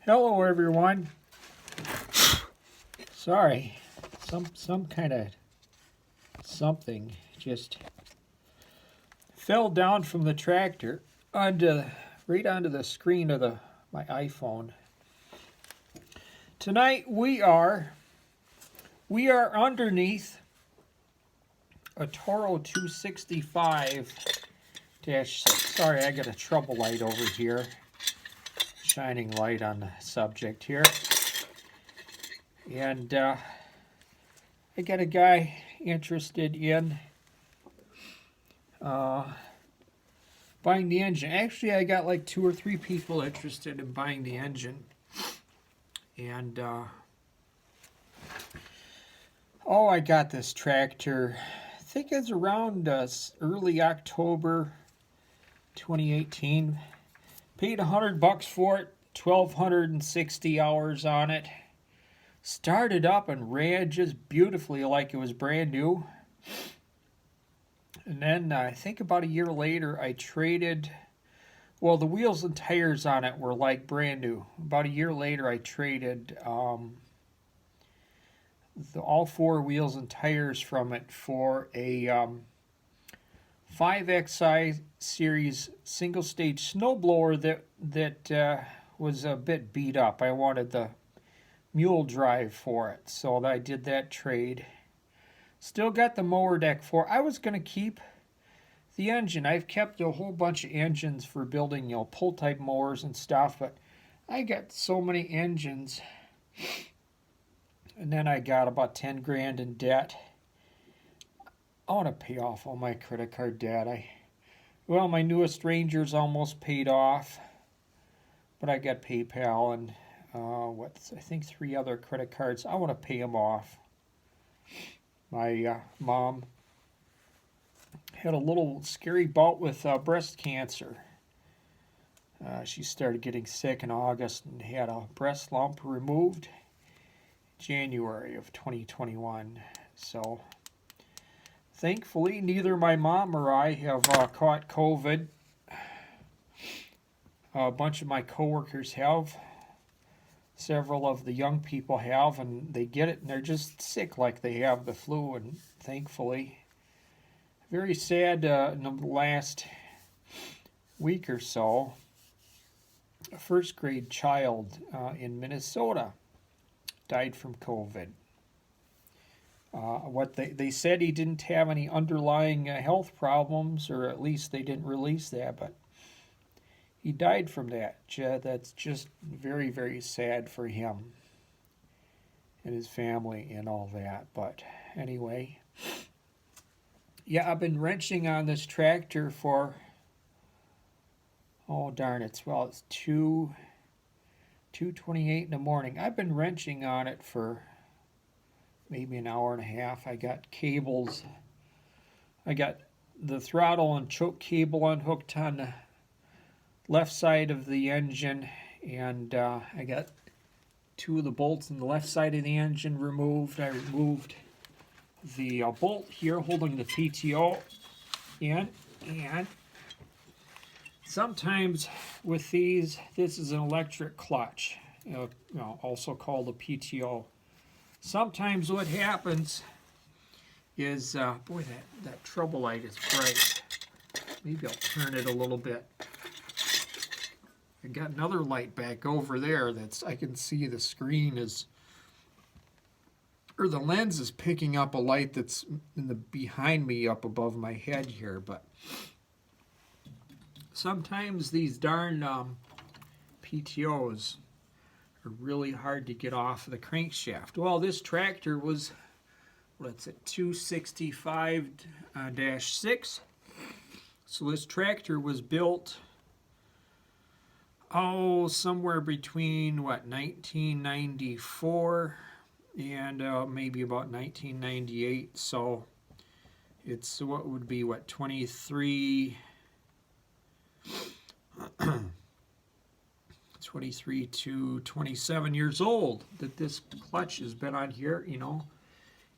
Hello, everyone. Sorry, some kind of something just fell down from the tractor right onto the screen of my iPhone. Tonight we are underneath a Toro 265-6. Sorry, I got a trouble light over here, shining light on the subject here. And I got a guy interested in buying the engine. Actually, I got like 2 or 3 people interested in buying the engine. And I got this tractor, I think it's around early October 2018. Paid $100 for it, 1,260 hours on it. Started up and ran just beautifully like it was brand new. And then I think about a year later I traded, well, the wheels and tires on it were like brand new. About a year later I traded all 4 wheels and tires from it for a 5XI series single stage snowblower that was a bit beat up. I wanted the mule drive for it, so I did that trade. Still got the mower deck for it. I was going to keep the engine. I've kept a whole bunch of engines for building, pull type mowers and stuff, but I got so many engines. And then I got about 10 grand in debt. I want to pay off all my credit card debt. My newest Ranger's almost paid off, but I got PayPal and I think 3 other credit cards. I want to pay them off. My mom had a little scary bout with breast cancer. She started getting sick in August and had a breast lump removed January of 2021. So thankfully neither my mom or I have caught COVID. A bunch of my coworkers have. Several of the young people have, and they get it and they're just sick like they have the flu. And thankfully, very sad, in the last week or so, a first grade child in Minnesota died from COVID. What they said, he didn't have any underlying health problems, or at least they didn't release that, but he died from that. That's just very, very sad for him and his family and all that. But anyway, yeah, I've been wrenching on this tractor for, it's 2:28 in the morning. I've been wrenching on it for maybe an hour and a half. I got cables. I got the throttle and choke cable unhooked on the left side of the engine, and I got 2 of the bolts on the left side of the engine removed. I removed the bolt here holding the PTO in, and sometimes with these, this is an electric clutch, also called a PTO. Sometimes what happens is, that trouble light is bright. Maybe I'll turn it a little bit. I got another light back over there I can see the screen the lens is picking up a light that's behind me up above my head here, but sometimes these darn PTOs are really hard to get off of the crankshaft. Well, this tractor was, 265-6. So this tractor was built somewhere between 1994 and maybe about 1998. So it's 23 to 27 years old that this clutch has been on here.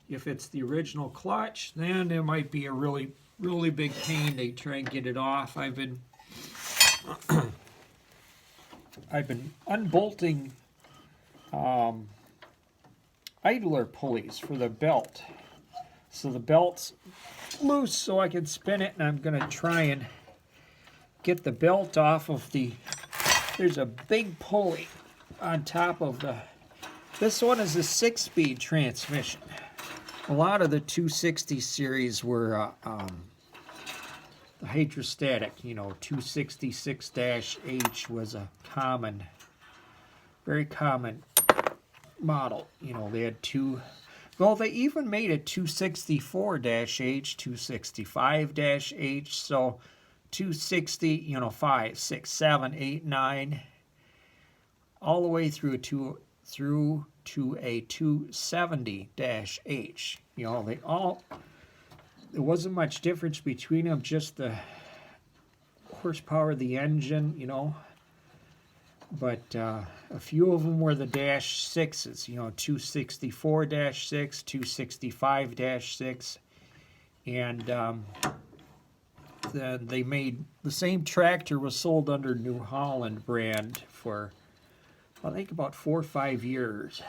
If it's the original clutch, then it might be a really, really big pain to try and get it off. I've been I've been unbolting idler pulleys for the belt. So the belt's loose so I can spin it, and I'm going to try and get the belt off of there's a big pulley on top of this one is a 6-speed transmission. A lot of the 260 series were the hydrostatic, 266-H was a very common model. They had two. Well, they even made a 264-H, 265-H, so 260, 5, 6, 7, 8, 9, all the way through to a 270-H. There wasn't much difference between them, just the horsepower of the engine, But a few of them were the dash sixes, 264-6, 265-6, and then they made the same tractor was sold under New Holland brand for I think about 4 or 5 years. I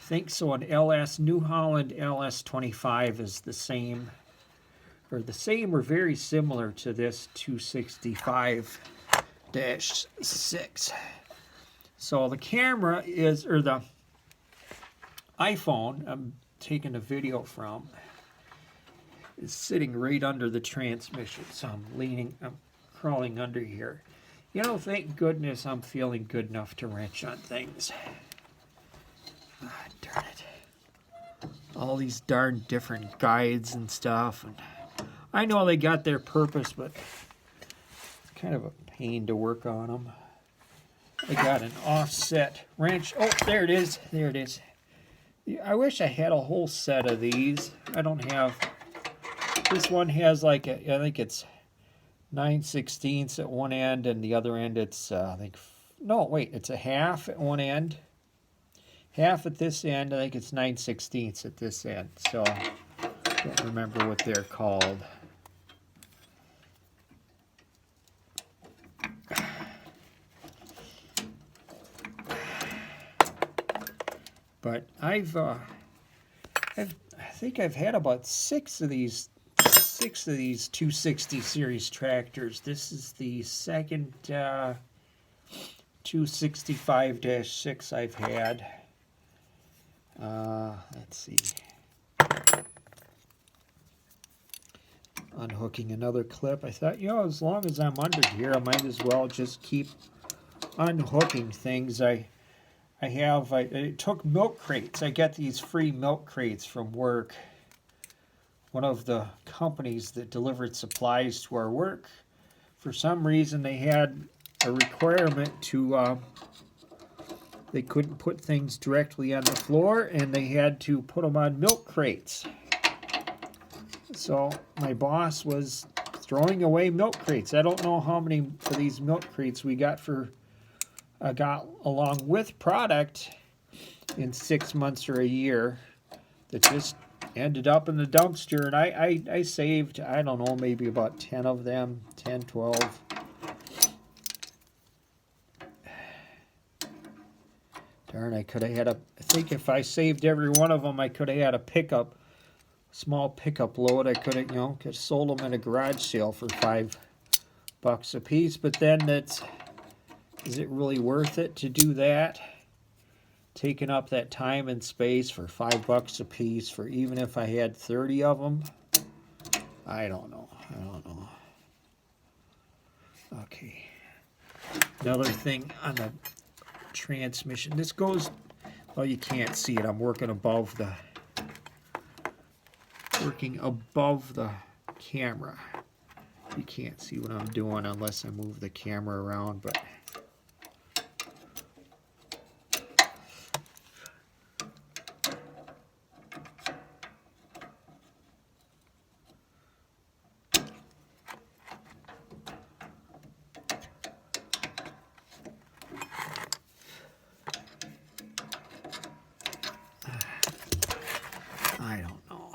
think so. An New Holland LS25 is the same or very similar to this 265-6. So the camera or the iPhone I'm taking a video from is sitting right under the transmission. So I'm crawling under here. Thank goodness I'm feeling good enough to wrench on things. Ah, darn it. All these darn different guides and stuff. And I know they got their purpose, but it's kind of a pain to work on them. I got an offset wrench. Oh, there it is. There it is. I wish I had a whole set of these. I don't have. This one has I think it's 9/16 at one end, and the other end it's it's a half at one end, half at this end. I think it's 9/16 at this end. So I don't remember what they're called. But I think I've had about 6 of these 260 series tractors. This is the second 265-6 I've had. Let's see. Unhooking another clip. I thought, as long as I'm under here, I might as well just keep unhooking things. I took milk crates. I get these free milk crates from work. One of the companies that delivered supplies to our work, for some reason they had a requirement to, they couldn't put things directly on the floor, and they had to put them on milk crates. So my boss was throwing away milk crates. I don't know how many of these milk crates we got along with product in 6 months or a year that just ended up in the dumpster, and I saved, I don't know, maybe about 10 of them, 10, 12. Darn, I could have had I think if I saved every one of them, I could have had a small pickup load. I could have, sold them at a garage sale for $5 a piece, but then is it really worth it to do that? Taking up that time and space for $5 a piece for even if I had 30 of them? I don't know. Okay. Another thing on the transmission. This goes, well, you can't see it. I'm working above the camera. You can't see what I'm doing unless I move the camera around, but I don't know.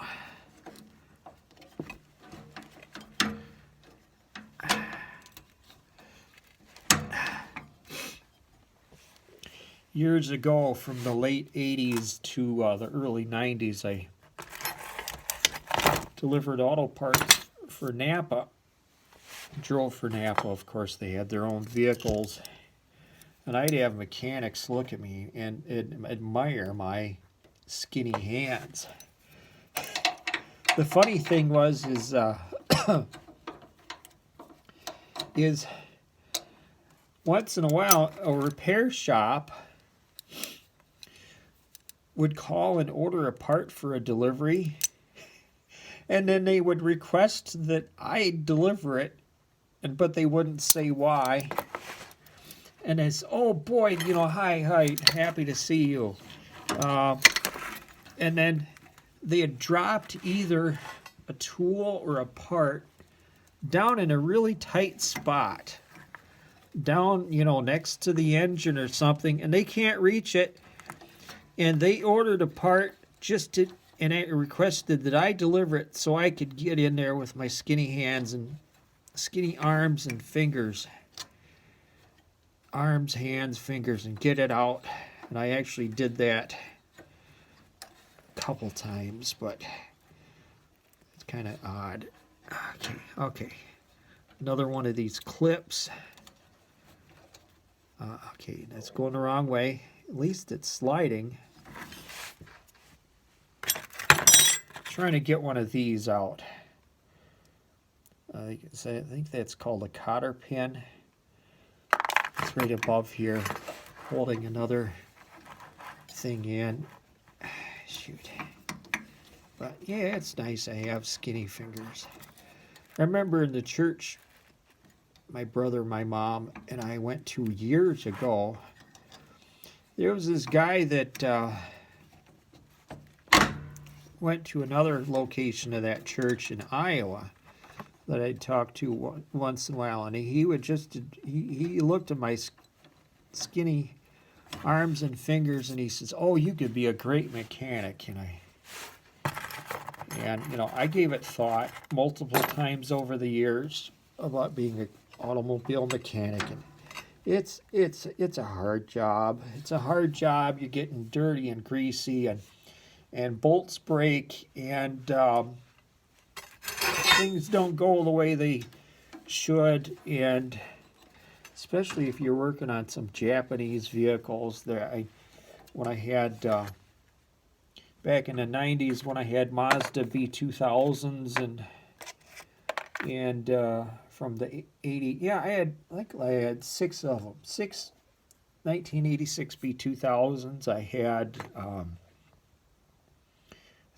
years ago, from the late 80s to the early 90s, I delivered auto parts for Napa. Drove for Napa, of course. They had their own vehicles. And I'd have mechanics look at me and admire my skinny hands. The funny thing was, is once in a while a repair shop would call and order a part for a delivery, and then they would request that I deliver it, but they wouldn't say why. And it's, oh boy, hi, happy to see you. And then they had dropped either a tool or a part down in a really tight spot, down, next to the engine or something, and they can't reach it. And they ordered a part and it requested that I deliver it so I could get in there with my skinny hands and skinny arms and fingers. Arms, hands, fingers, and get it out. And I actually did that a couple times, but it's kind of odd. Okay. Another one of these clips. Okay, that's going the wrong way. At least it's sliding. Trying to get one of these out. I think that's called a cotter pin. It's right above here, holding another thing in. Shoot. But yeah, it's nice I have skinny fingers. I remember in the church, my brother, my mom, and I went to years ago. There was this guy that went to another location of that church in Iowa that I'd talk to once in a while, and he would he looked at my skinny arms and fingers, and he says, "Oh, you could be a great mechanic," and I gave it thought multiple times over the years about being an automobile mechanic, and it's a hard job. It's a hard job. You're getting dirty and greasy, and bolts break, and things don't go the way they should, and especially if you're working on some Japanese vehicles. When I had back in the 90s, when I had Mazda B2000s and from the 80, I had 6 of them, 6 1986 B2000s. I had I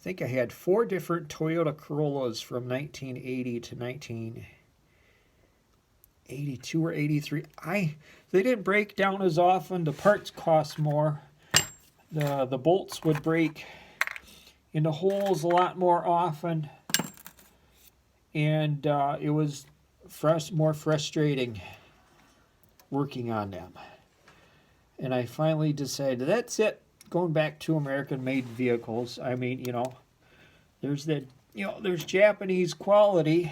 think I had 4 different Toyota Corollas from 1980 to 1982 or 83. They didn't break down as often. The parts cost more. The bolts would break in the holes a lot more often, and it was more frustrating working on them. And I finally decided, that's it. Going back to American-made vehicles. I mean, there's there's Japanese quality.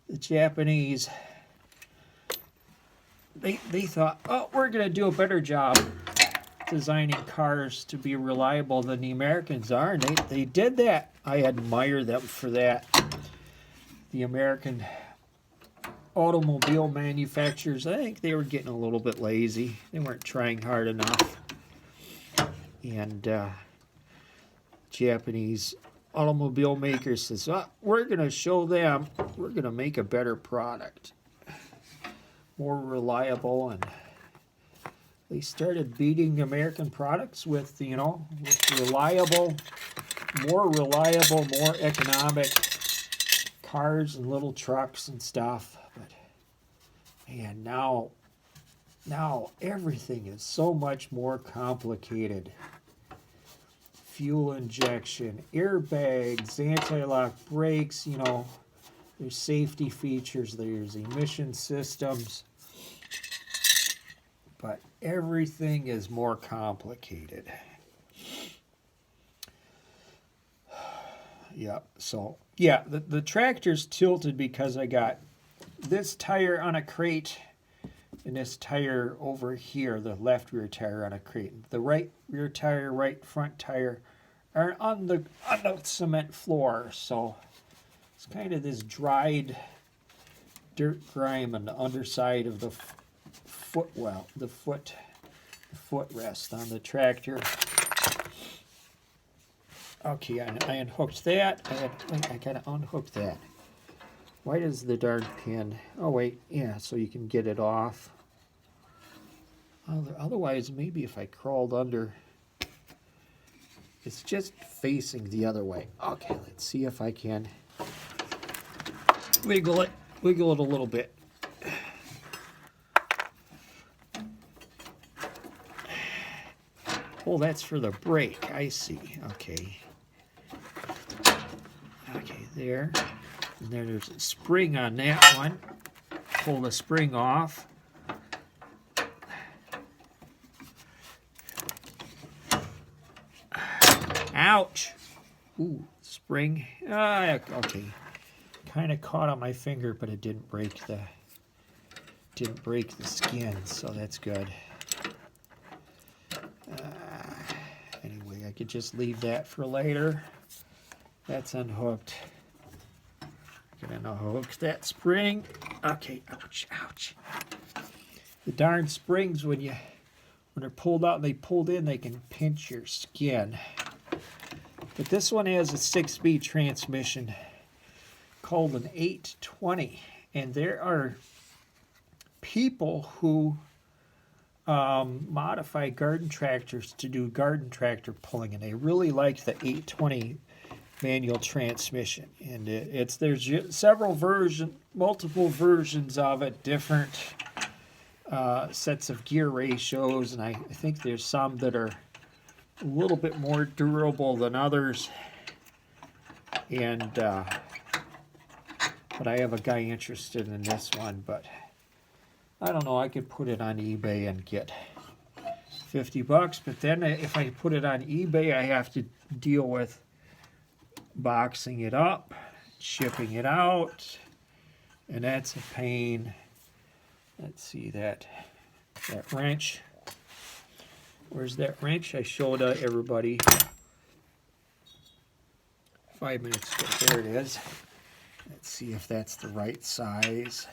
The Japanese, they thought, oh, we're going to do a better job designing cars to be reliable than the Americans are, and they did that. I admire them for that. The American automobile manufacturers, I think they were getting a little bit lazy. They weren't trying hard enough. And Japanese automobile makers says, oh, we're going to show them, we're going to make a better product, more reliable, and they started beating American products with, with reliable, more economic cars and little trucks and stuff. But man, now everything is so much more complicated. Fuel injection, airbags, anti-lock brakes, there's safety features, there's emission systems, but everything is more complicated. The tractor's tilted because I got this tire on a crate and this tire over here, the left rear tire on a crate. The right rear tire, right front tire are on the cement floor. So it's kind of this dried dirt grime on the underside of the footwell, the footrest on the tractor. Okay, I unhooked that. I gotta unhook that. Why does the darn pin? Oh wait, yeah, so you can get it off. Otherwise, maybe if I crawled under, it's just facing the other way. Okay, let's see if I can wiggle it a little bit. Oh, that's for the brake. I see. Okay. Okay, there. And then there's a spring on that one. Pull the spring off. Ouch! Ooh, spring. Okay. Kind of caught on my finger, but it didn't break the skin, so that's good. Anyway, I could just leave that for later. That's unhooked. Gonna unhook that spring. Okay, ouch, ouch. The darn springs, when they're pulled out and they pulled in, they can pinch your skin. But this one has a 6-speed transmission called an 820, and there are people who modify garden tractors to do garden tractor pulling, and they really like the 820 manual transmission. And there's multiple versions of it, different sets of gear ratios, and I think there's some that are a little bit more durable than others. And but I have a guy interested in this one, but I don't know, I could put it on eBay and get $50, but then if I put it on eBay, I have to deal with boxing it up, shipping it out, and that's a pain. Let's see that wrench. Where's that wrench? I showed everybody 5 minutes ago. There it is. Let's see if that's the right size.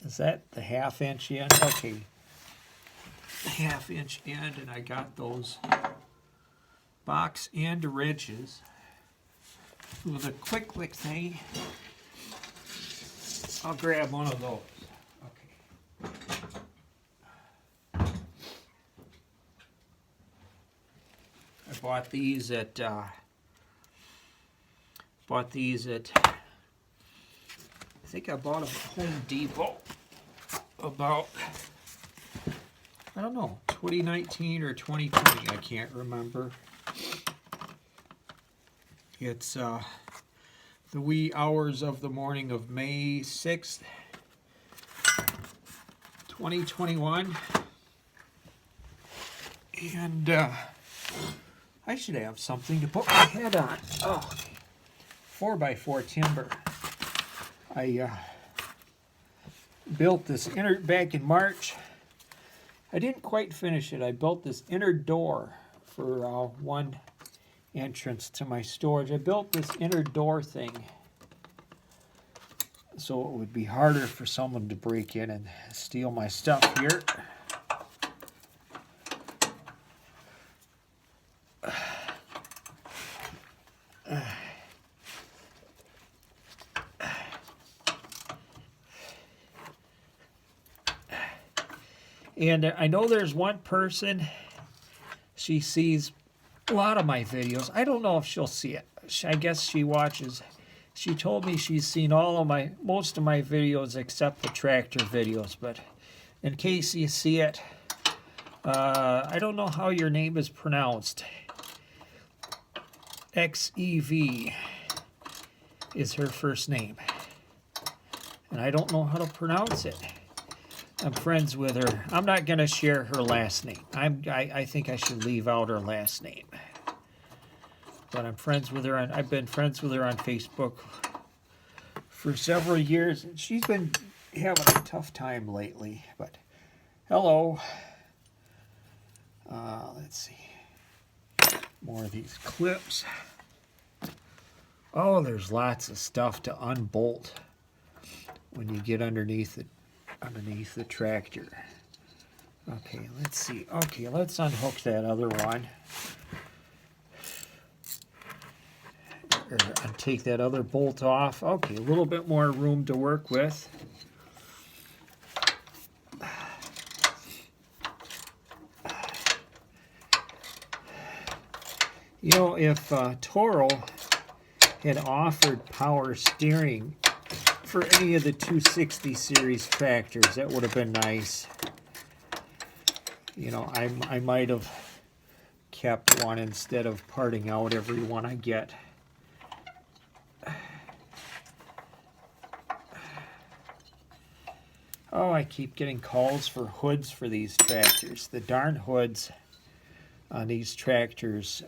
Is that the 1/2 inch end? Okay, the 1/2 inch end, and I got those box end wrenches with a quick click thing. I'll grab one of those. Okay. I bought these at I think I bought them at Home Depot about, I don't know, 2019 or 2020, I can't remember. It's the wee hours of the morning of May 6th, 2021. And I should have something to put my head on. Oh, 4x4 timber. I built this back in March. I didn't quite finish it. I built this inner door for one entrance to my storage. I built this inner door thing so it would be harder for someone to break in and steal my stuff here. And I know there's one person, she sees a lot of my videos. I don't know if she'll see it. I guess she watches. She told me she's seen most of my videos except the tractor videos. But in case you see it, I don't know how your name is pronounced. XEV is her first name. And I don't know how to pronounce it. I'm friends with her. I'm not going to share her last name. I think I should leave out her last name. But I'm friends with her, and I've been friends with her on Facebook for several years. And she's been having a tough time lately. But hello. Let's see. More of these clips. Oh, there's lots of stuff to unbolt when you get underneath the tractor. Okay, let's see. Okay, let's unhook that other one. And take that other bolt off. Okay, a little bit more room to work with. You know, if Toro had offered power steering for any of the 260 series tractors, that would have been nice. You know, I might have kept one instead of parting out every one I get. Oh, I keep getting calls for hoods for these tractors. The darn hoods on these tractors,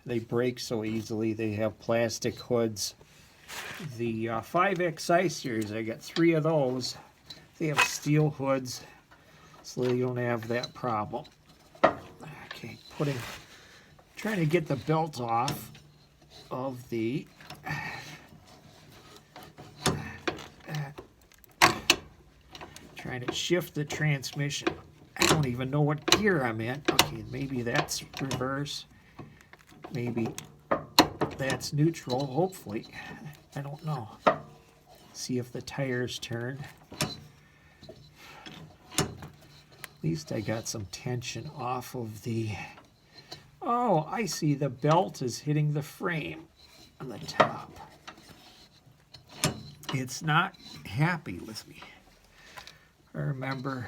they break so easily. They have plastic hoods. The 5XI series, I got 3 of those. They have steel hoods, so they don't have that problem. Okay, trying to get the belt off of the trying to shift the transmission. I don't even know what gear I'm in. Okay, maybe that's reverse. Maybe that's neutral, hopefully. I don't know. See if the tires turn. At least I got some tension off of the... Oh, I see the belt is hitting the frame on the top. It's not happy with me. I remember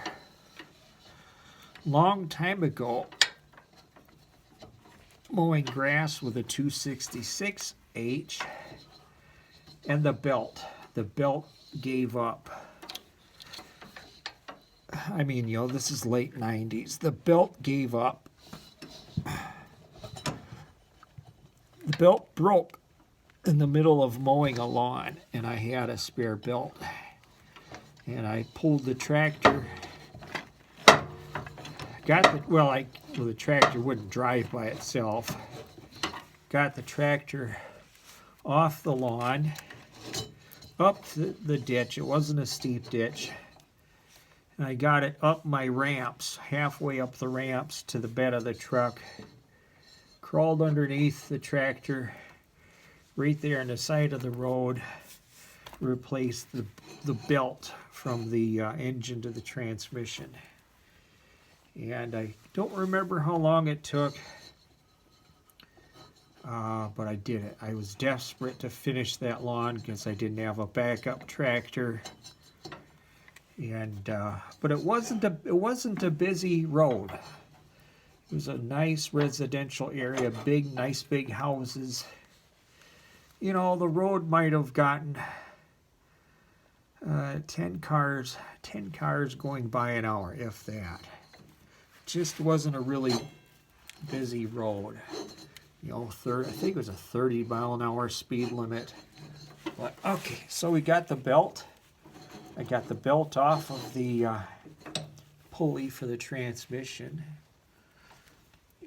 a long time ago mowing grass with a 266H and the belt gave up. I mean, you know, this is late 90s. The belt gave up. The belt broke in the middle of mowing a lawn, and I had a spare belt. And I pulled the tractor. The tractor wouldn't drive by itself. Got the tractor off the lawn, up the ditch. It wasn't a steep ditch. And I got it up my ramps, halfway up the ramps to the bed of the truck. Crawled underneath the tractor, right there on the side of the road. Replaced the belt from the engine to the transmission. And I don't remember how long it took, but I did it. I was desperate to finish that lawn because I didn't have a backup tractor. And but it wasn't a busy road. It was a nice residential area, nice big houses. You know, the road might have gotten 10 cars going by an hour, if that. Just wasn't a really busy road. You know, I think it was a 30-mile-an-hour speed limit. But okay, so we got the belt. I got the belt off of the pulley for the transmission.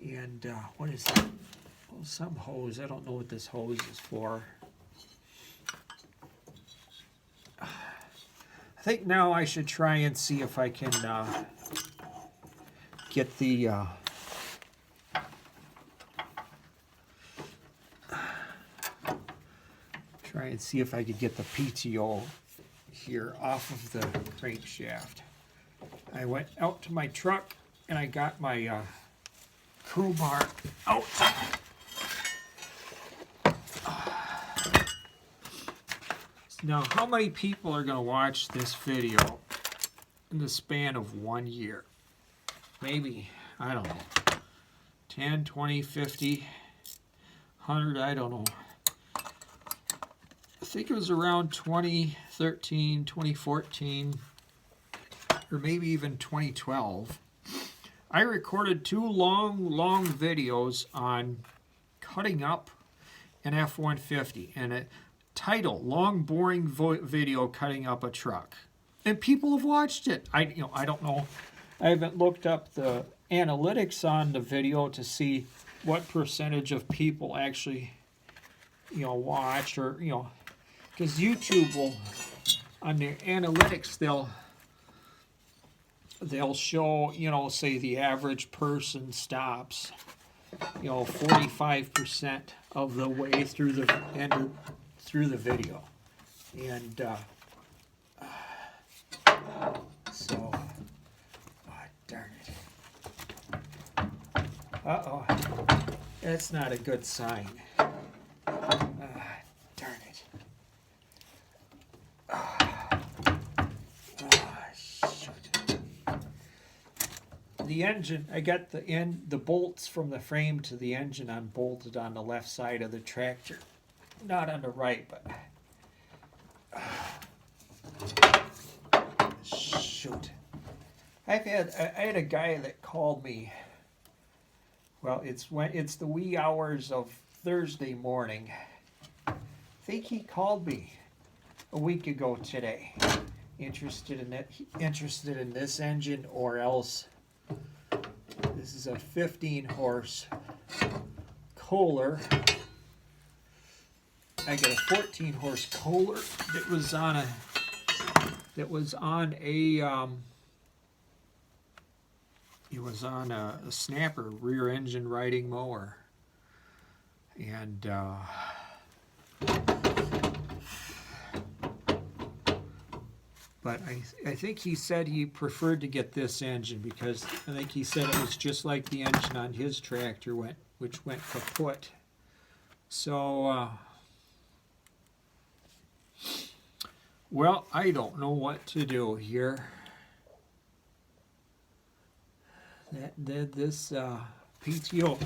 And what is that? Well, some hose. I don't know what this hose is for. I think now I should try and see if I can get the try and see if I could get the PTO here off of the crankshaft. I went out to my truck and I got my crowbar out. Now, how many people are going to watch this video in the span of 1 year? Maybe, I don't know, 10, 20, 50. 100, I don't know. I think it was around 2013, 2014, or maybe even 2012. I recorded 2 long videos on cutting up an F-150, and a title, long boring video cutting up a truck. And people have watched it. I don't know. I haven't looked up the analytics on the video to see what percentage of people actually, watch, or, because YouTube will, on their analytics, they'll show, say the average person stops, 45% of the way through the video, and so, darn it. Uh-oh, that's not a good sign. Darn it. Shoot. The engine, I got the bolts from the frame to the engine unbolted on the left side of the tractor. Not on the right, but shoot. I had a guy that called me. Well, it's the wee hours of Thursday morning. I think he called me a week ago today. Interested in this engine, or else this is a 15-horse Kohler. I got a 14-horse Kohler that was on a it was on a snapper rear engine riding mower, and but I think he said he preferred to get this engine because I think he said it was just like the engine on his tractor which went kaput. So well, I don't know what to do here. This PTO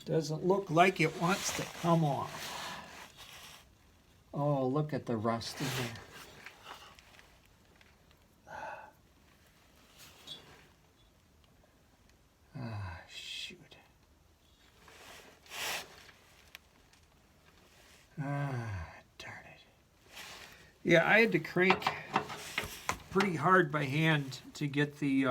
doesn't look like it wants to come off. Oh, look at the rust in there. Shoot. Darn it. Yeah, I had to crank pretty hard by hand to get the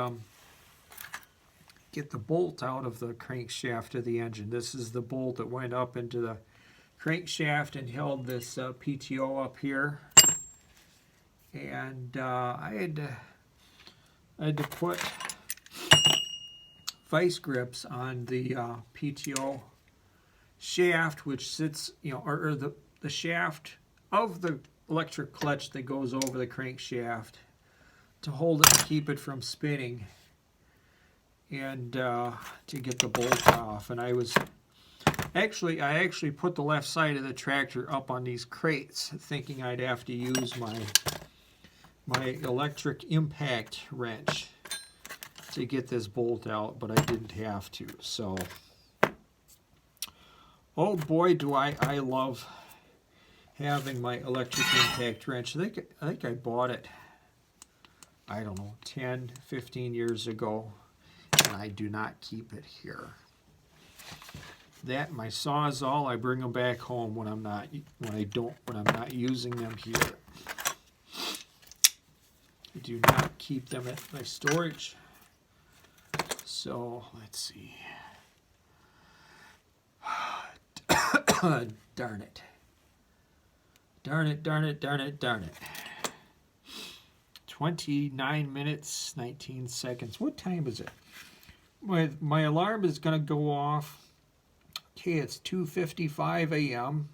bolt out of the crankshaft of the engine. This is the bolt that went up into the crankshaft and held this PTO up here. And I had to put vice grips on the PTO shaft, which sits, or the shaft of the electric clutch that goes over the crankshaft to hold it and keep it from spinning, and to get the bolt off. And I actually put the left side of the tractor up on these crates, thinking I'd have to use my electric impact wrench to get this bolt out, but I didn't have to. So, oh boy, do I love having my electric impact wrench. I think I bought it, I don't know, 10, 15 years ago, and I do not keep it here. That, my Sawzall, I bring them back home when I'm not using them here. I do not keep them at my storage. So, let's see. Darn it. Darn it, darn it, darn it, darn it. 29 minutes, 19 seconds. What time is it? My alarm is going to go off. Okay, it's 2:55 a.m.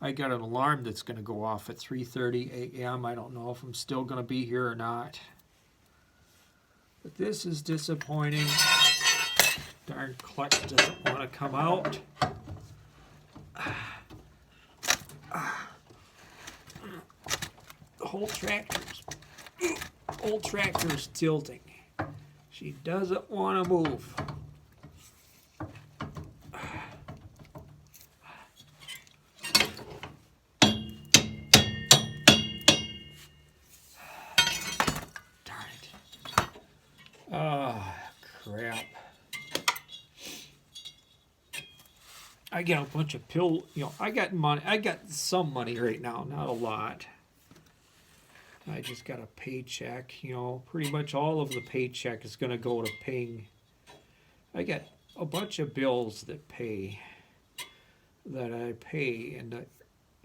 I got an alarm that's going to go off at 3:30 a.m. I don't know if I'm still going to be here or not. But this is disappointing. Darn clutch doesn't want to come out. The whole tractor's tilting. She doesn't want to move. I got a bunch of I got money. I got some money right now, not a lot. I just got a paycheck. Pretty much all of the paycheck is going to go to paying. I got a bunch of bills that I pay in the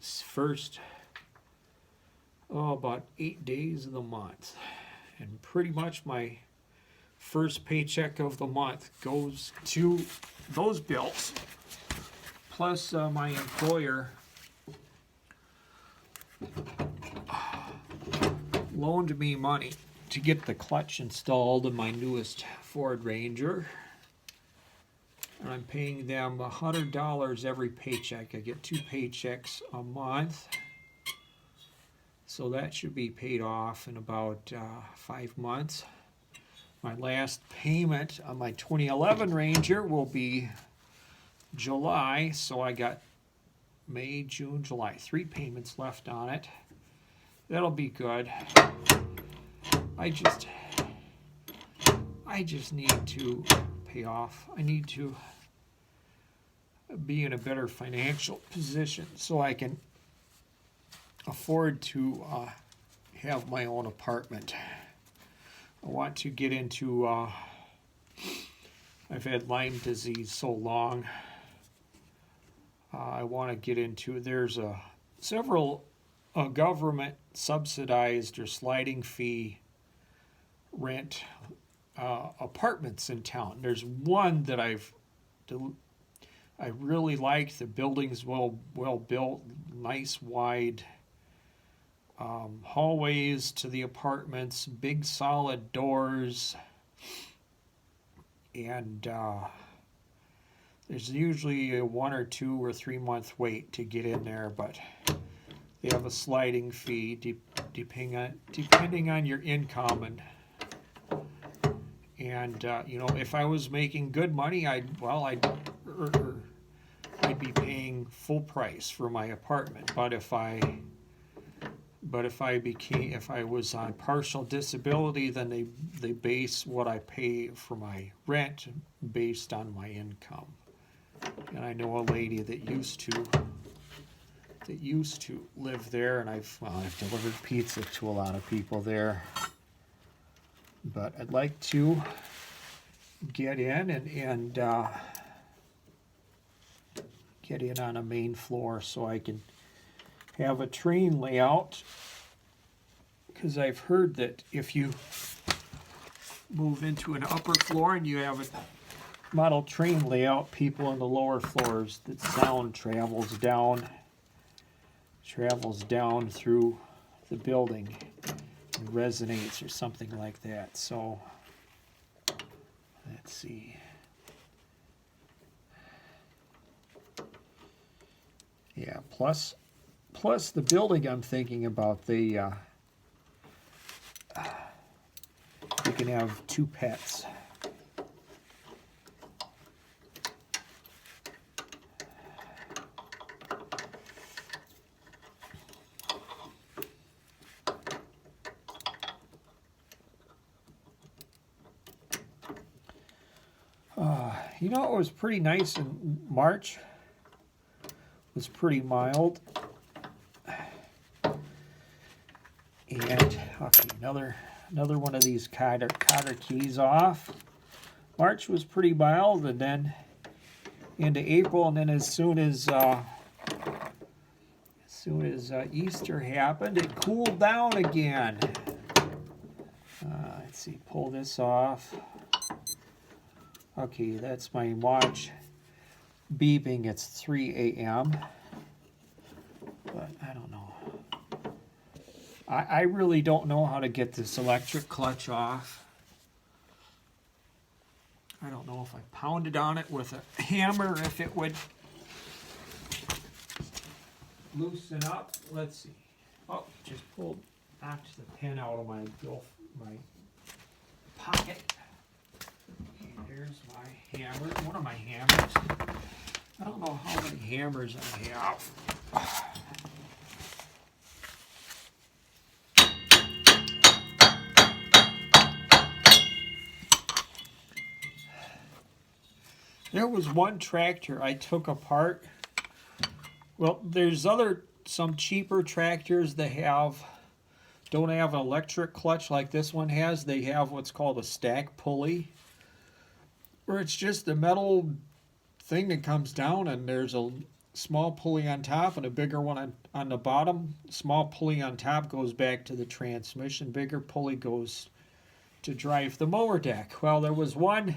first, about 8 days of the month. And pretty much my first paycheck of the month goes to those bills. Plus my employer loaned me money to get the clutch installed in my newest Ford Ranger. And I'm paying them $100 every paycheck. I get 2 paychecks a month. So that should be paid off in about 5 months. My last payment on my 2011 Ranger will be July. So I got May, June, July. 3 payments left on it. That'll be good. I just need to pay off. I need to be in a better financial position so I can afford to have my own apartment. I want to get into, I've had Lyme disease so long. I want to get into, there's several government subsidized or sliding fee rent apartments in town. There's one that I really like. The building's well built, nice wide hallways to the apartments, big solid doors, and there's usually a 1 or 2 or 3 month wait to get in there, but they have a sliding fee depending on your income, and if I was making good money, I'd be paying full price for my apartment. But if I was on partial disability, then they base what I pay for my rent based on my income. And I know a lady that used to live there, and I've delivered pizza to a lot of people there. But I'd like to get in and get in on a main floor so I can have a train layout, because I've heard that if you move into an upper floor and you have a model train layout, people in the lower floors, that sound travels down through the building and resonates or something like that. So let's see. Yeah, plus the building I'm thinking about, you can have 2 pets. It was pretty nice in March. It was pretty mild. And okay, another one of these cotter keys off. March was pretty mild, and then into April, and then as soon as Easter happened, it cooled down again. Let's see, pull this off. Okay, that's my watch beeping. It's 3 a.m. But I don't know. I really don't know how to get this electric clutch off. I don't know if I pounded on it with a hammer, if it would loosen up. Let's see. Oh, just knocked the pin out of my pocket. Okay, there's my hammer, one of my hammers. I don't know how many hammers I have. There was one tractor I took apart. Well, there's some cheaper tractors that don't have an electric clutch like this one has. They have what's called a stack pulley, where it's just a metal thing that comes down, and there's a small pulley on top and a bigger one on the bottom. Small pulley on top goes back to the transmission. Bigger pulley goes to drive the mower deck. Well, there was one,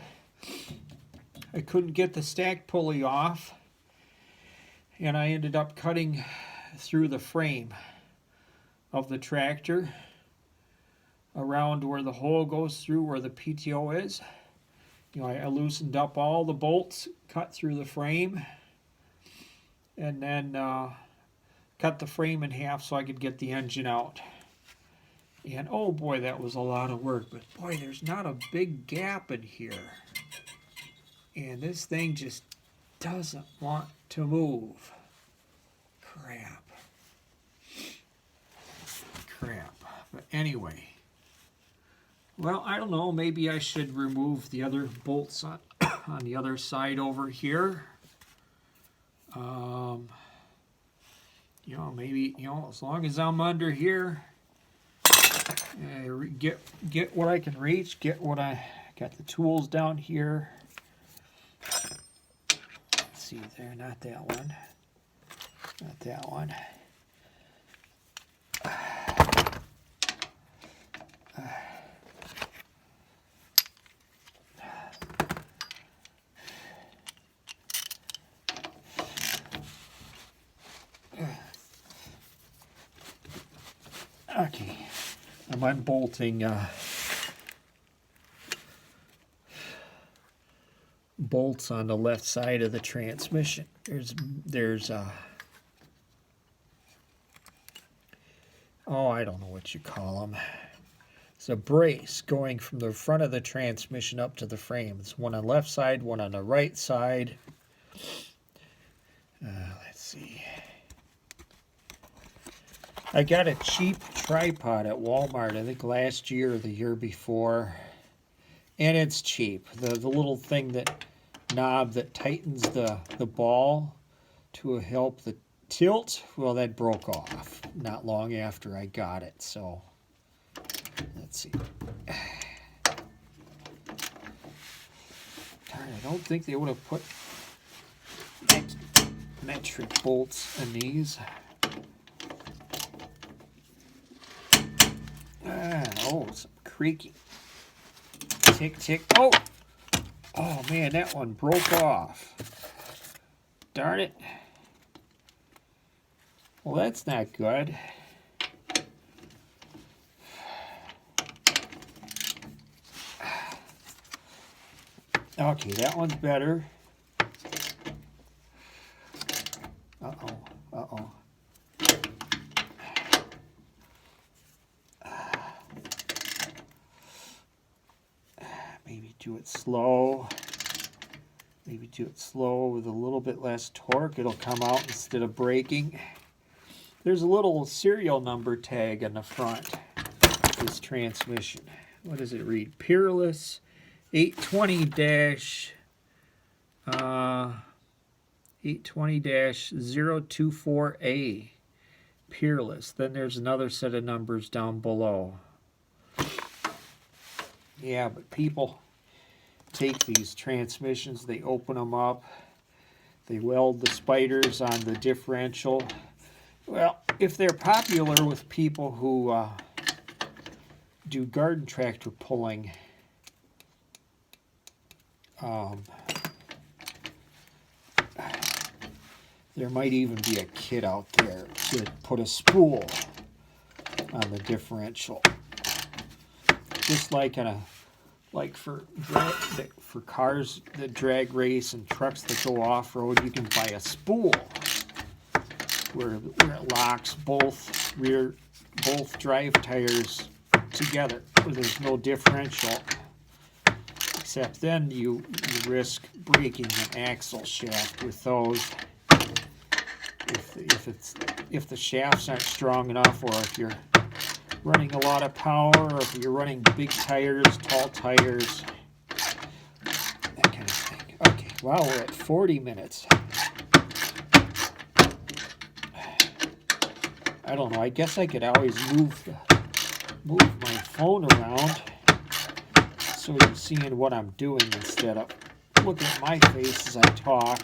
I couldn't get the stack pulley off, and I ended up cutting through the frame of the tractor around where the hole goes through where the PTO is. I loosened up all the bolts, cut through the frame, and then cut the frame in half so I could get the engine out. And oh boy, that was a lot of work, but boy, there's not a big gap in here. And this thing just doesn't want to move. Crap. But anyway, well, I don't know, maybe I should remove the other bolts on the other side over here. Maybe, as long as I'm under here, get what I can reach, get what I got the tools down here. Let's see there, not that one. Not that one. Okay, I'm unbolting bolts on the left side of the transmission. There's I don't know what you call them. It's a brace going from the front of the transmission up to the frame. It's one on the left side, one on the right side. Let's see. I got a cheap tripod at Walmart, I think last year or the year before. And it's cheap. The little thing knob that tightens the ball to help the tilt, well, that broke off not long after I got it. So, let's see. Darn, I don't think they would have put metric bolts in these. Some creaking. Tick, tick. Oh man, that one broke off. Darn it. Well, that's not good. Okay, that one's better. Uh-oh. Maybe do it slow. Maybe do it slow with a little bit less torque. It'll come out instead of breaking. There's a little serial number tag on the front of this transmission. What does it read? Peerless 820-024A. Peerless. Then there's another set of numbers down below. Yeah, but people take these transmissions, they open them up, they weld the spiders on the differential. Well, if they're popular with people who do garden tractor pulling, there might even be a kit out there to put a spool on the differential. Just like for cars that drag race and trucks that go off-road, you can buy a spool where it locks both drive tires together, where there's no differential. Except then you risk breaking an axle shaft with those. If the shafts aren't strong enough, or if you're running a lot of power, or if you're running big tires, tall tires, that kind of thing. Okay, Wow, we're at 40 minutes. I don't know. I guess I could always move my phone around so you're seeing what I'm doing instead of looking at my face as I talk.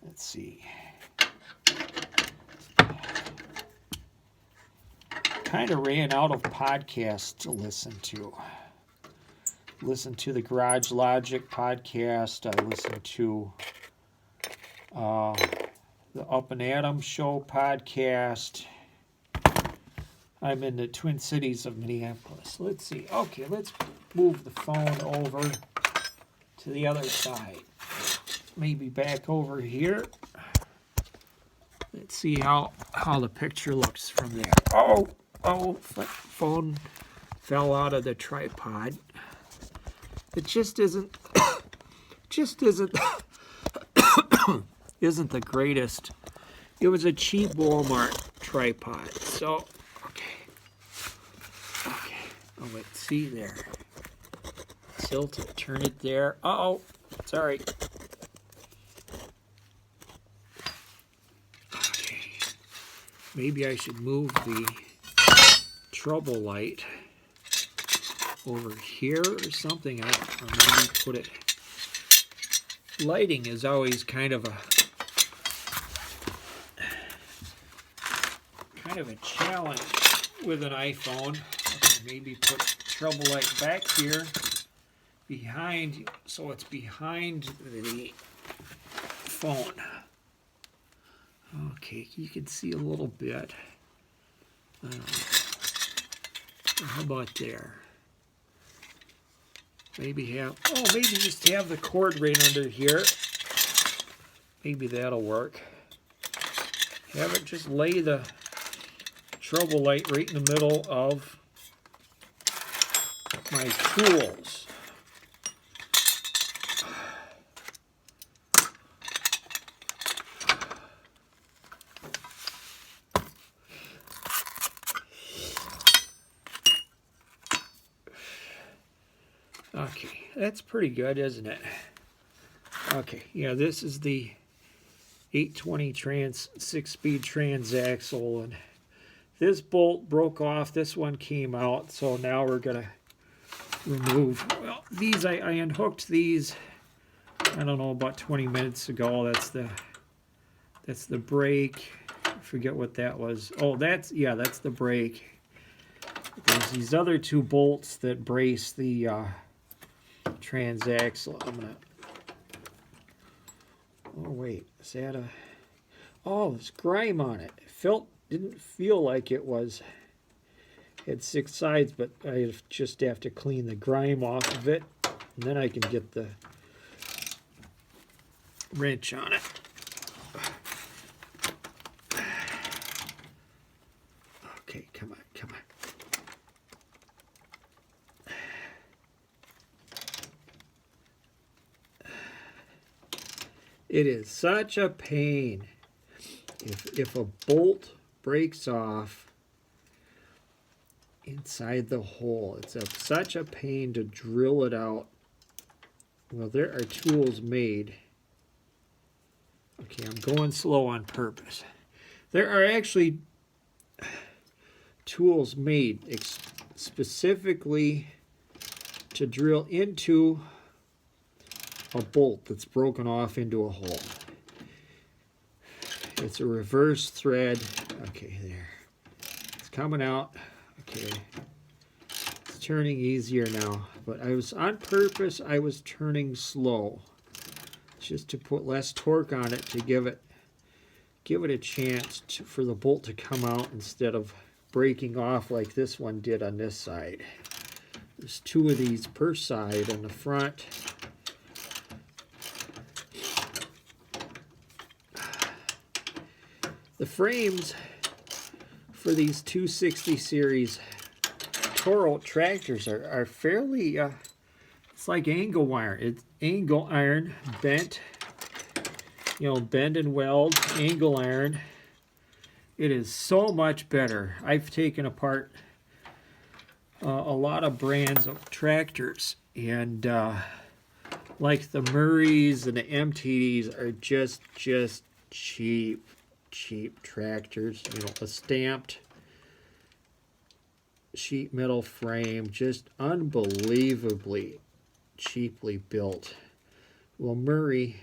Let's see. Kind of ran out of podcasts to listen to. Listen to the Garage Logic podcast. I listened to the Up and Adam Show podcast. I'm in the Twin Cities of Minneapolis. Let's see. Okay, let's move the phone over to the other side. Maybe back over here. Let's see how the picture looks from there. Oh, phone fell out of the tripod. It just isn't isn't the greatest. It was a cheap Walmart tripod. So, okay. Oh, let's see there. Tilt it, turn it there. Uh-oh, sorry. Okay. Maybe I should move the trouble light over here or something. Or maybe put it. Lighting is always kind of a challenge with an iPhone. Okay, maybe put trouble light back here behind, so it's behind the phone. Okay, you can see a little bit. How about there? Maybe just have the cord right under here. Maybe that'll work. Have it just lay the trouble light right in the middle of my tools. Okay, that's pretty good, isn't it? Okay, yeah, this is the 820 6-speed transaxle, and this bolt broke off. This one came out, so now we're gonna remove. Well, these I unhooked these. I don't know, about 20 minutes ago. That's the brake. I forget what that was. Oh, that's the brake. There's these other two bolts that brace the transaxle. I'm gonna. Oh wait, is that a? Oh, there's grime on it. Didn't feel like it had 6 sides, but I just have to clean the grime off of it, and then I can get the wrench on it. Okay, come on. It is such a pain if a bolt breaks off inside the hole. It's such a pain to drill it out. Well, there are tools made. Okay, I'm going slow on purpose. There are actually tools made specifically to drill into a bolt that's broken off into a hole. It's a reverse thread. Okay, there. It's coming out. Okay. It's turning easier now. But I was on purpose, I was turning slow. Just to put less torque on it, to give it a chance for the bolt to come out instead of breaking off like this one did on this side. There's 2 of these per side on the front. The frames for these 260 series Toro tractors are fairly, it's like angle iron. It's angle iron, bent, bend and weld, angle iron. It is so much better. I've taken apart a lot of brands of tractors, and like the Murrays and the MTDs are just cheap tractors. You know, a stamped sheet metal frame, just unbelievably cheaply built. Well, Murray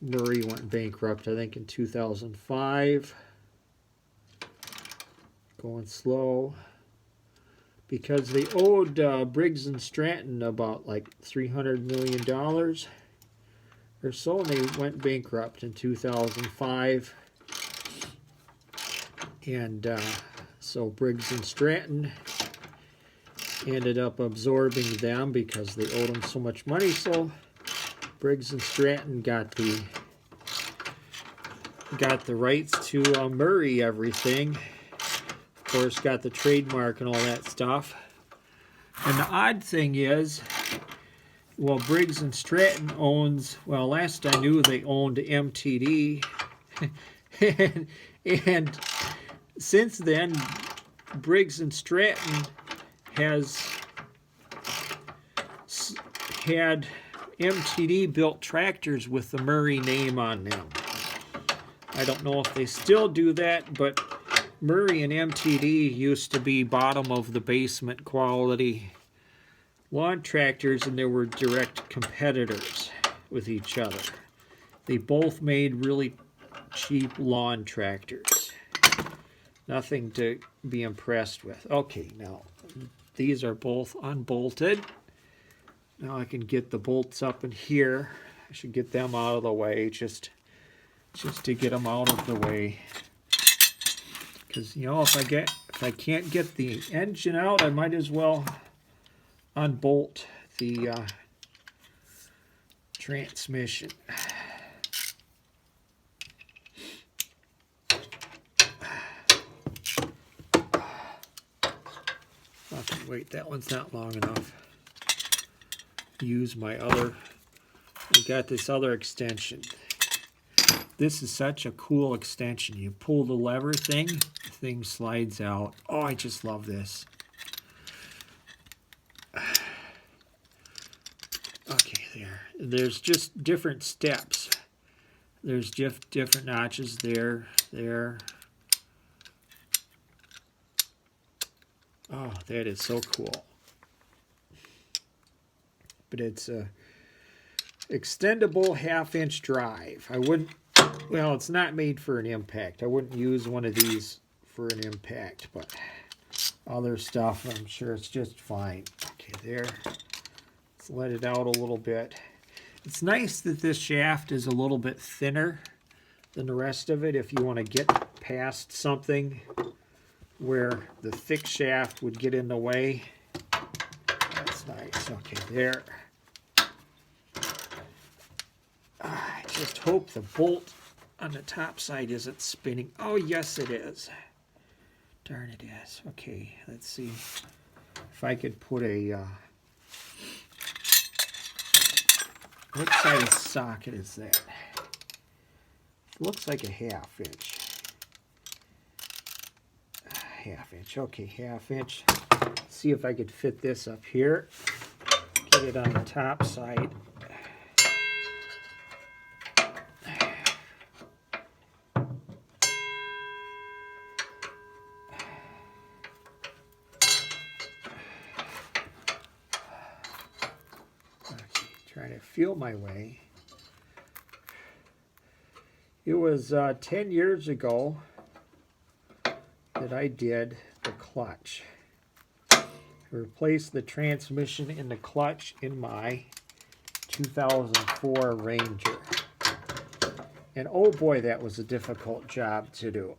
went bankrupt, I think, in 2005. Going slow. Because they owed Briggs and Stratton about like $300 million or so, and they went bankrupt in 2005. And so Briggs and Stratton ended up absorbing them because they owed them so much money. So Briggs and Stratton got the rights to Murray everything. Of course, got the trademark and all that stuff. And the odd thing is, well, Briggs and Stratton owns, well, last I knew they owned MTD. and since then, Briggs and Stratton has had MTD built tractors with the Murray name on them. I don't know if they still do that, but Murray and MTD used to be bottom of the basement quality lawn tractors, and they were direct competitors with each other. They both made really cheap lawn tractors. Nothing to be impressed with. Okay, now these are both unbolted. Now I can get the bolts up in here. I should get them out of the way, just to get them out of the way. Because, you know, if I can't get the engine out, I might as well unbolt the transmission. Okay, wait, that one's not long enough. Use my other, I got this other extension. This is such a cool extension. You pull the lever thing, the thing slides out. Oh, I just love this. Okay, there. There's just different steps. There's different notches there. Oh, that is so cool. But it's a extendable 1/2-inch drive. I wouldn't, well, it's not made for an impact. I wouldn't use one of these for an impact, but other stuff, I'm sure it's just fine. Okay, there. Let's let it out a little bit. It's nice that this shaft is a little bit thinner than the rest of it if you want to get past something where the thick shaft would get in the way. That's nice. Okay, there. I just hope the bolt on the top side isn't spinning. Oh, yes, it is. Darn, it is. Okay, let's see if I could put a... what size socket is that? It looks like a 1/2-inch. 1/2-inch. Okay, 1/2-inch. See if I could fit this up here. Get it on the top side. Trying to feel my way. It was 10 years ago that I did the clutch. I replaced the transmission in the clutch in my 2004 Ranger. And oh boy, that was a difficult job to do.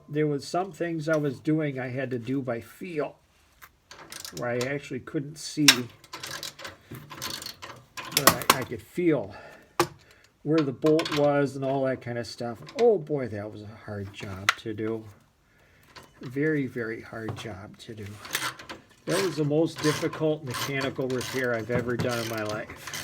There was some things I was doing I had to do by feel, where I actually couldn't see, but I could feel where the bolt was and all that kind of stuff. Oh boy, that was a hard job to do. Very, very hard job to do. That was the most difficult mechanical repair I've ever done in my life.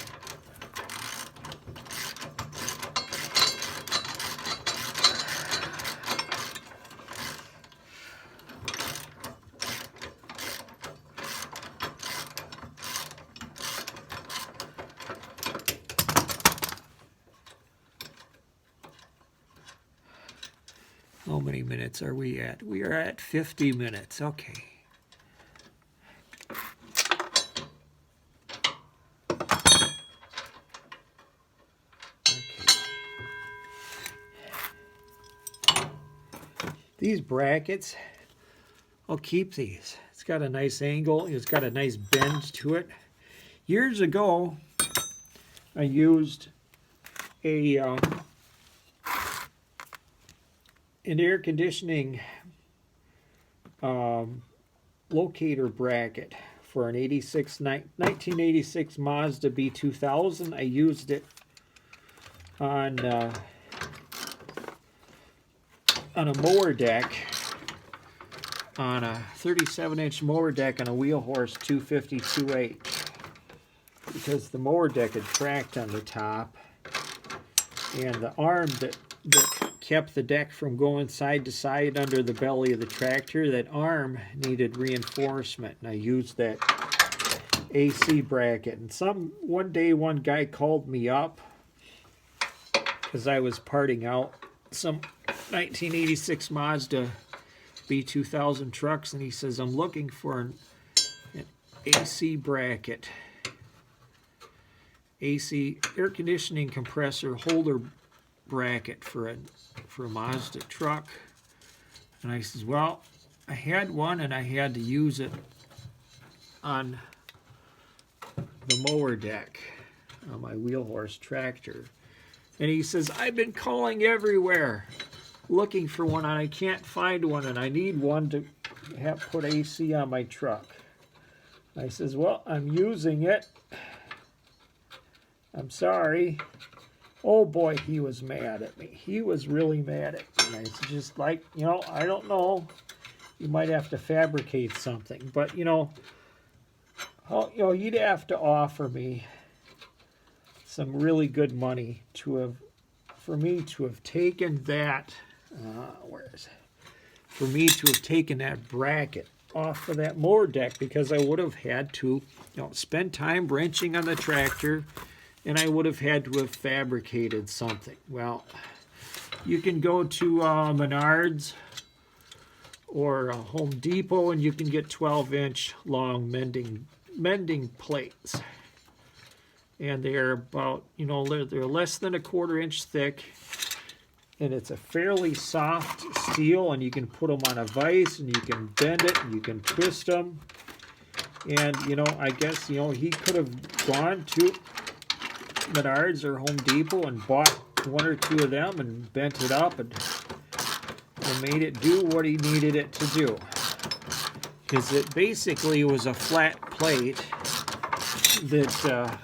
How many minutes are we at? We are at 50 minutes. Okay. These brackets, I'll keep these. It's got a nice angle. It's got a nice bend to it. Years ago, I used an air conditioning locator bracket for an 1986 Mazda B2000. I used it on a mower deck, on a 37-inch mower deck on a wheel horse 250/2.8, because the mower deck had cracked on the top, and the arm that kept the deck from going side to side under the belly of the tractor, that arm needed reinforcement, and I used that AC bracket. And one day one guy called me up because I was parting out some 1986 Mazda B2000 trucks, and he says, I'm looking for an AC bracket, AC air conditioning compressor holder bracket for a Mazda truck. And I says, well, I had one and I had to use it on the mower deck on my wheel horse tractor. And he says, I've been calling everywhere looking for one, and I can't find one, and I need one to put AC on my truck. I says, well, I'm using it. I'm sorry. Oh boy, he was mad at me. He was really mad at me. And it's just like, I don't know. You might have to fabricate something, but you'd have to offer me some really good money for me to have taken that. Where is it? For me to have taken that bracket off of that mower deck, because I would have had to spend time wrenching on the tractor, and I would have had to have fabricated something. Well, you can go to Menards or Home Depot, and you can get 12-inch long mending plates. And they're about, they're less than a 1/4 inch thick. And it's a fairly soft steel, and you can put them on a vise, and you can bend it, and you can twist them. And, I guess, he could have gone to Menards or Home Depot and bought 1 or 2 of them and bent it up and made it do what he needed it to do. Because it basically was a flat plate that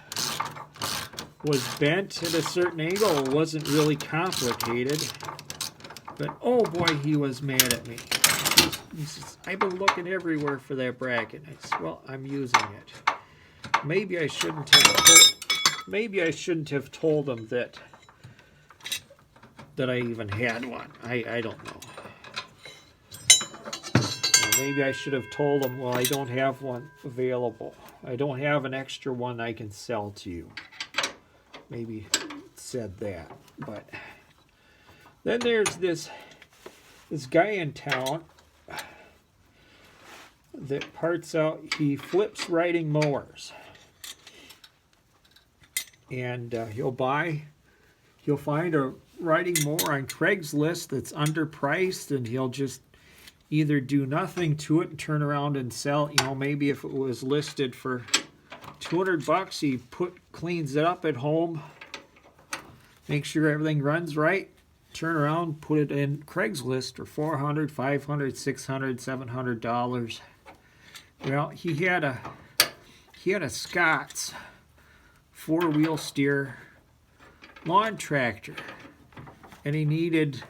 was bent at a certain angle. It wasn't really complicated, but oh boy, he was mad at me. He says, I've been looking everywhere for that bracket. I said, well, I'm using it. Maybe I shouldn't have told him that I even had one. I don't know. Maybe I should have told him, well, I don't have one available. I don't have an extra one I can sell to you. Maybe said that. But then there's this guy in town that parts out, he flips riding mowers. And he'll find a riding mower on Craigslist that's underpriced, and he'll just either do nothing to it and turn around and sell. Maybe if it was listed for $200, he cleans it up at home, make sure everything runs right, turn around, put it in Craigslist for $400, $500, $600, $700. Well, he had a Scott's 4-wheel steer lawn tractor, and he needed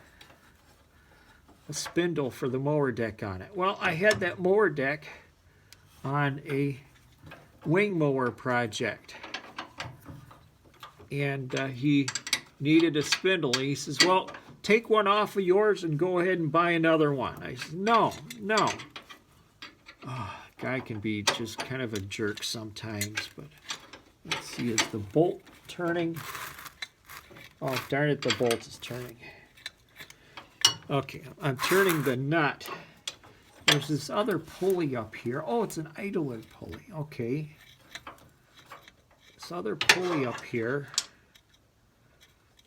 a spindle for the mower deck on it. Well, I had that mower deck on a wing mower project, and he needed a spindle. And he says, well, take one off of yours and go ahead and buy another one. I said, no. Oh, guy can be just kind of a jerk sometimes. But let's see, is the bolt turning? Oh, darn it, the bolt is turning. Okay, I'm turning the nut. There's this other pulley up here. Oh, it's an idler pulley. Okay. This other pulley up here.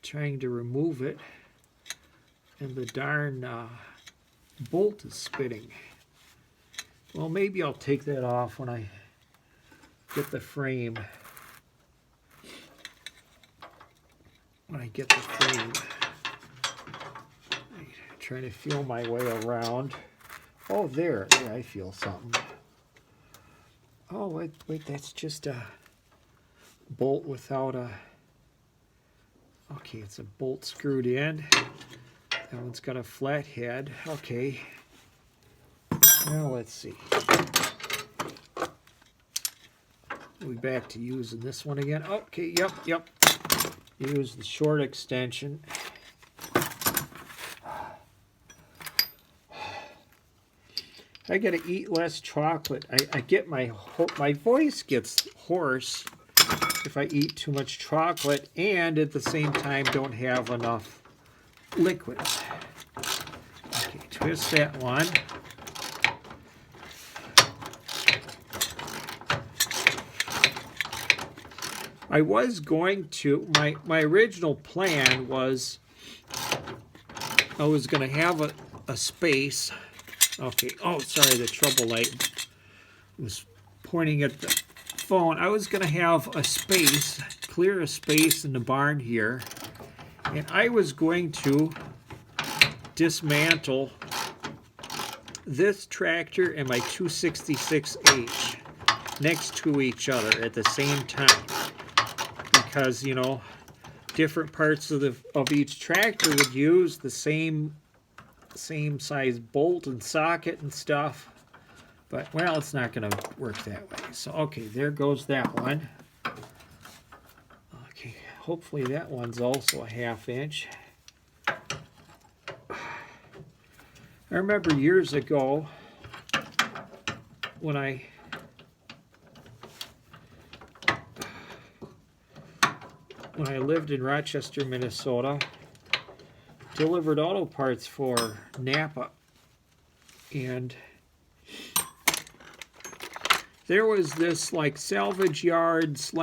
Trying to remove it. And the darn bolt is spitting. Well, maybe I'll take that off when I get the frame. When I get the frame. I'm trying to feel my way around. Oh, there. Yeah, I feel something. Oh, wait, that's just a bolt without a... Okay, it's a bolt screwed in. That one's got a flat head. Okay. Now let's see. We'll be back to using this one again. Okay, yep. Use the short extension. I gotta eat less chocolate. I get my voice gets hoarse if I eat too much chocolate, and at the same time don't have enough liquid. Okay, twist that one. I was going to, my original plan was I was going to have a space. Okay, oh, sorry, the trouble light was pointing at the phone. I was going to have a space, clear a space in the barn here, and I was going to dismantle this tractor and my 266H next to each other at the same time. Because, you know, different parts of each tractor would use the same size bolt and socket and stuff. But, well, it's not going to work that way. So, okay, there goes that one. Okay, hopefully that one's also a 1/2 inch. I remember years ago when I lived in Rochester, Minnesota, delivered auto parts for Napa, and there was this like salvage yard /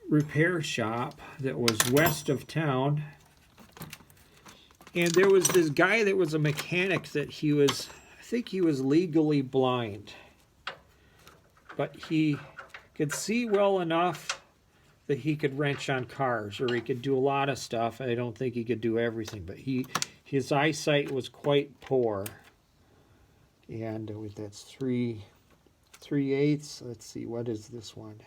repair shop that was west of town, and there was this guy that was a mechanic that I think he was legally blind, but he could see well enough that he could wrench on cars, or he could do a lot of stuff. I don't think he could do everything, but his eyesight was quite poor. And that's 3/8. Let's see, what is this one?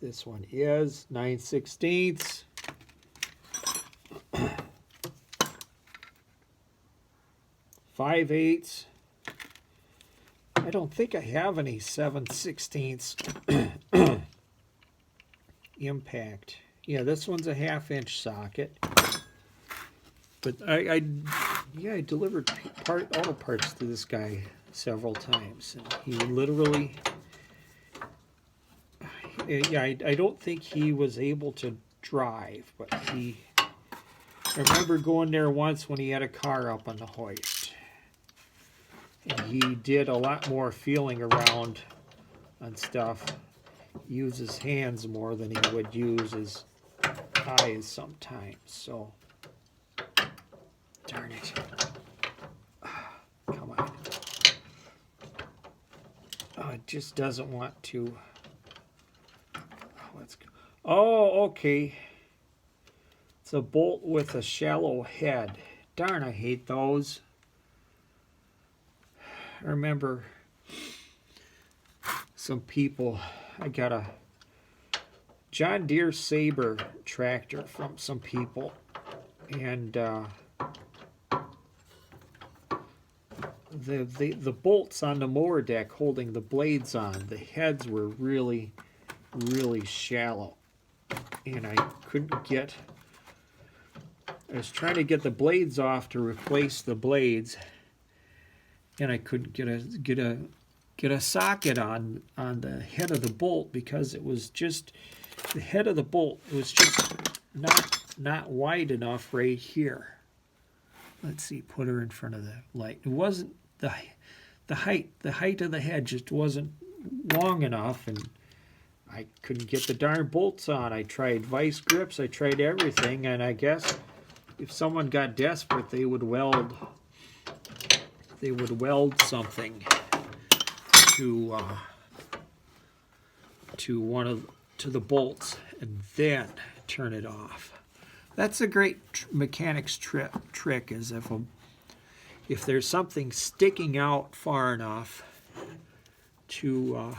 This one is 9/16. 5/8. I don't think I have any 7/16 impact. Yeah, this one's a 1/2 inch socket. But I delivered auto parts to this guy several times, and he literally, yeah, I don't think he was able to drive, but I remember going there once when he had a car up on the hoist. And he did a lot more feeling around on stuff. He used his hands more than he would use his eyes sometimes. So, darn it. Come on. Oh, it just doesn't want to. Let's go. Oh, okay. It's a bolt with a shallow head. Darn, I hate those. I remember some people, I got a John Deere Sabre tractor from some people, and the bolts on the mower deck holding the blades on, the heads were really, really shallow, and I was trying to get the blades off to replace the blades, and I couldn't get a socket on the head of the bolt because it was just the head of the bolt. It was just not not wide enough right here. Let's see, put her in front of the light. It wasn't the height of the head just wasn't long enough, and I couldn't get the darn bolts on. I tried vice grips, I tried everything, and I guess if someone got desperate, they would weld something to the bolts and then turn it off. That's a great mechanic's trick is if there's something sticking out far enough to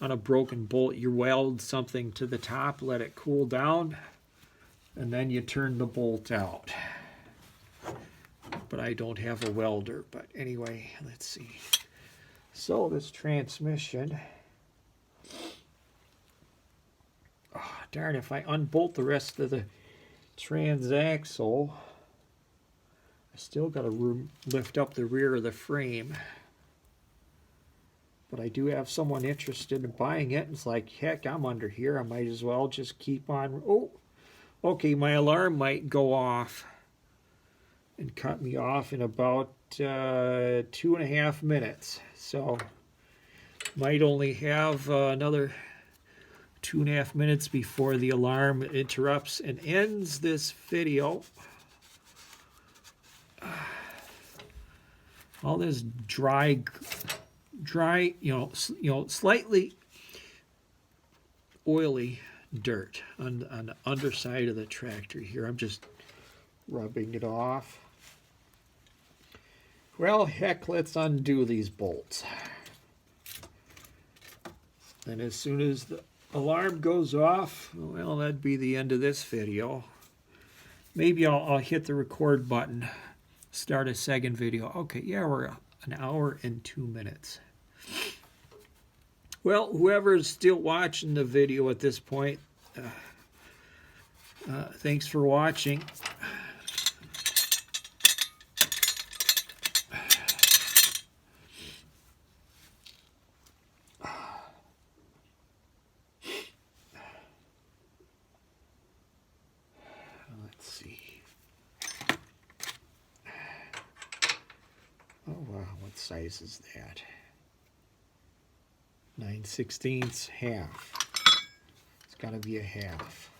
on a broken bolt, you weld something to the top, let it cool down, and then you turn the bolt out. But I don't have a welder. But anyway, let's see. So this transmission, oh, darn, if I unbolt the rest of the transaxle, I still got to lift up the rear of the frame. But I do have someone interested in buying it. It's like, heck, I'm under here. I might as well just keep on. Oh, okay, my alarm might go off and cut me off in about 2.5 minutes. So might only have another 2.5 minutes before the alarm interrupts and ends this video. All this dry, slightly oily dirt on the underside of the tractor here. I'm just rubbing it off. Well, heck, let's undo these bolts. And as soon as the alarm goes off, well, that'd be the end of this video. Maybe I'll hit the record button, start a second video. Okay, yeah, we're 1 hour and 2 minutes. Well, whoever's still watching the video at this point, thanks for watching. Let's see. Oh, wow, what size is that? 9/16 half. It's got to be a half.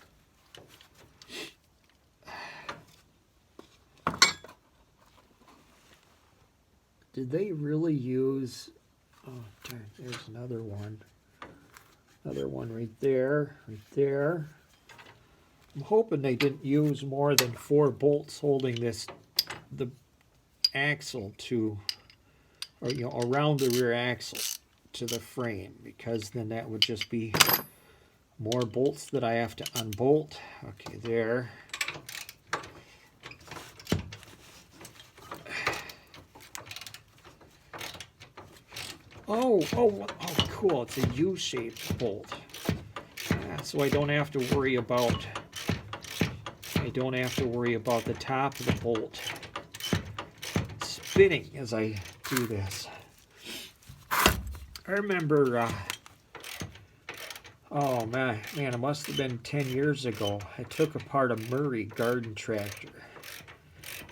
Did they really use... Oh, darn, there's another one. Another one right there, right there. I'm hoping they didn't use more than 4 bolts holding the axle to, or around the rear axle to the frame, because then that would just be more bolts that I have to unbolt. Okay, there. Oh, cool. It's a U-shaped bolt. So I don't have to worry about the top of the bolt spinning as I do this. I remember, oh man, it must have been 10 years ago. I took apart a Murray garden tractor.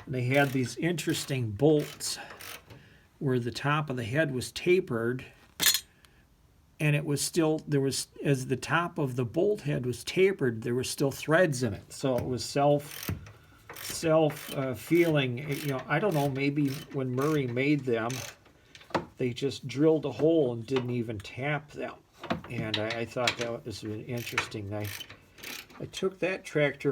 And they had these interesting bolts where the top of the head was tapered, and it was still, as the top of the bolt head was tapered, there were still threads in it. So it was self-feeling, I don't know, maybe when Murray made them, they just drilled a hole and didn't even tap them. And I thought that was interesting. I took that tractor